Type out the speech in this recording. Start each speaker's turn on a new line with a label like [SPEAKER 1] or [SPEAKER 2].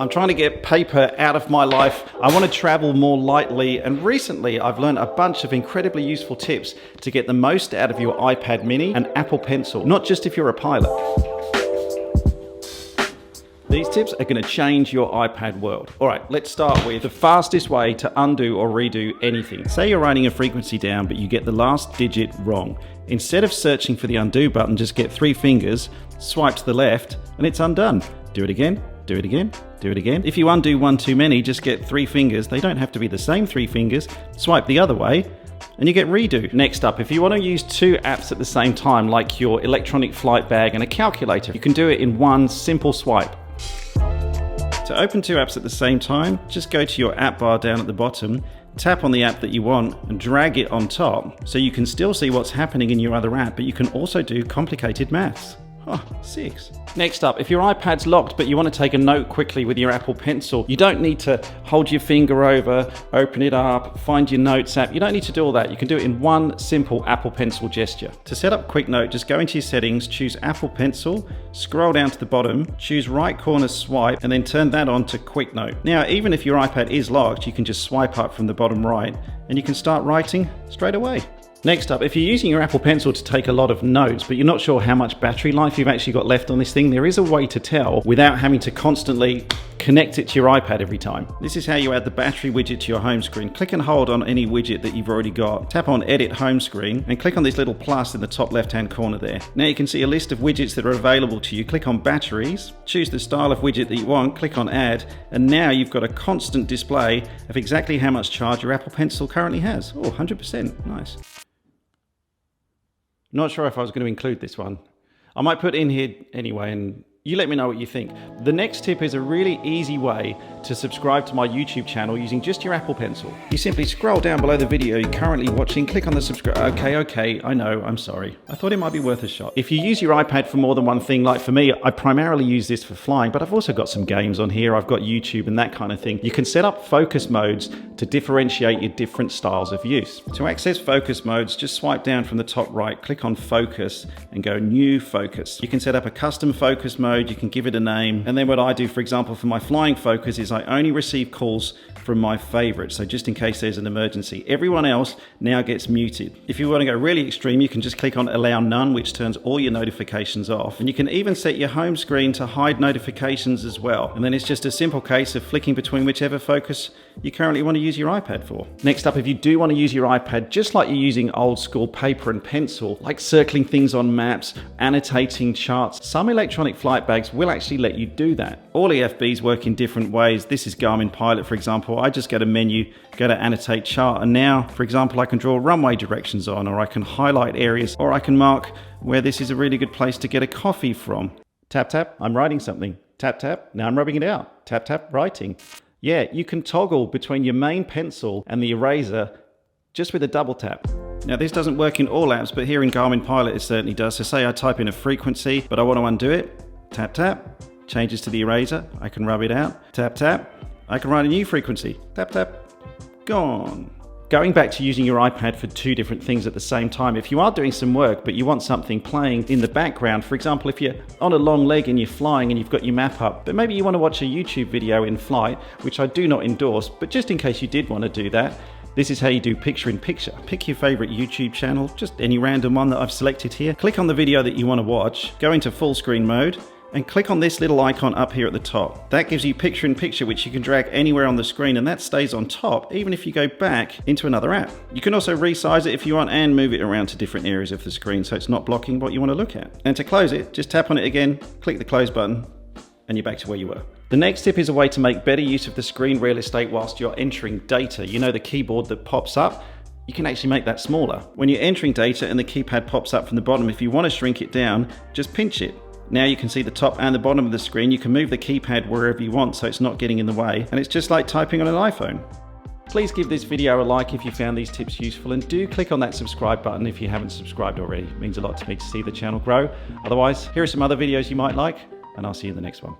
[SPEAKER 1] I'm trying to get paper out of my life. I want to travel more lightly, and recently I've learned a bunch of incredibly useful tips to get the most out of your iPad mini and Apple Pencil, not just if you're a pilot. These tips are going to change your iPad world. All right, let's start with the fastest way to undo or redo anything. Say you're writing a frequency down, but you get the last digit wrong. Instead of searching for the undo button, just get 3 fingers, swipe to the left, and it's undone. Do it again, do it again, do it again. If you undo one too many, just get 3 fingers. They don't have to be the same 3 fingers. Swipe the other way, and you get redo. Next up, if you want to use 2 apps at the same time, like your electronic flight bag and a calculator, you can do it in one simple swipe. To open 2 apps at the same time, just go to your app bar down at the bottom, tap on the app that you want and drag it on top so you can still see what's happening in your other app, but you can also do complicated maths. Oh, 6. Next up, if your iPad's locked but you want to take a note quickly with your Apple Pencil, you don't need to hold your finger over, open it up, find your Notes app. You don't need to do all that. You can do it in one simple Apple Pencil gesture. To set up Quick Note, just go into your settings, choose Apple Pencil, scroll down to the bottom, choose right corner swipe, and then turn that on to Quick Note. Now, even if your iPad is locked, you can just swipe up from the bottom right and you can start writing straight away. Next up, if you're using your Apple Pencil to take a lot of notes, but you're not sure how much battery life you've actually got left on this thing, there is a way to tell without having to constantly connect it to your iPad every time. This is how you add the battery widget to your home screen. Click and hold on any widget that you've already got. Tap on Edit Home Screen and click on this little plus in the top left-hand corner there. Now you can see a list of widgets that are available to you. Click on Batteries, choose the style of widget that you want, click on Add, and now you've got a constant display of exactly how much charge your Apple Pencil currently has. Oh, 100%. Nice. Not sure if I was going to include this one. I might put it in here anyway, and you let me know what you think. The next tip is a really easy way to subscribe to my YouTube channel using just your Apple Pencil. You simply scroll down below the video you're currently watching, click on the subscribe. Okay, I know, I'm sorry. I thought it might be worth a shot. If you use your iPad for more than one thing, like for me, I primarily use this for flying, but I've also got some games on here. I've got YouTube and that kind of thing. You can set up focus modes to differentiate your different styles of use. To access focus modes, just swipe down from the top right, click on Focus and go New Focus. You can set up a custom focus mode. You can give it a name, and then what I do, for example, for my flying focus is I only receive calls from my favorites, so just in case there's an emergency. Everyone else now gets muted. If you want to go really extreme, you can just click on Allow None, which turns all your notifications off, and you can even set your home screen to hide notifications as well, and then it's just a simple case of flicking between whichever focus you currently want to use your iPad for. Next up, if you do want to use your iPad just like you're using old school paper and pencil, like circling things on maps, annotating charts, some electronic flight bags will actually let you do that. All EFBs work in different ways. This is Garmin Pilot, for example. I just go to menu, go to annotate chart, and now, for example, I can draw runway directions on, or I can highlight areas, or I can mark where this is a really good place to get a coffee from. Tap, tap, I'm writing something. Tap, tap, now I'm rubbing it out. Tap, tap, writing. Yeah, you can toggle between your main pencil and the eraser just with a double tap. Now this doesn't work in all apps, but here in Garmin Pilot it certainly does. So say I type in a frequency, but I want to undo it. Tap, tap, changes to the eraser. I can rub it out. Tap, tap, I can write a new frequency. Tap, tap, gone. Going back to using your iPad for 2 different things at the same time, if you are doing some work but you want something playing in the background, for example, if you're on a long leg and you're flying and you've got your map up, but maybe you want to watch a YouTube video in flight, which I do not endorse, but just in case you did want to do that, this is how you do picture in picture. Pick your favorite YouTube channel, just any random one that I've selected here. Click on the video that you want to watch, go into full screen mode, and click on this little icon up here at the top. That gives you picture in picture, which you can drag anywhere on the screen, and that stays on top even if you go back into another app. You can also resize it if you want and move it around to different areas of the screen so it's not blocking what you want to look at. And to close it, just tap on it again, click the close button, and you're back to where you were. The next tip is a way to make better use of the screen real estate whilst you're entering data. You know, the keyboard that pops up? You can actually make that smaller. When you're entering data and the keypad pops up from the bottom, if you want to shrink it down, just pinch it. Now you can see the top and the bottom of the screen. You can move the keypad wherever you want so it's not getting in the way, and it's just like typing on an iPhone. Please give this video a like if you found these tips useful, and do click on that subscribe button if you haven't subscribed already. It means a lot to me to see the channel grow. Otherwise, here are some other videos you might like, and I'll see you in the next one.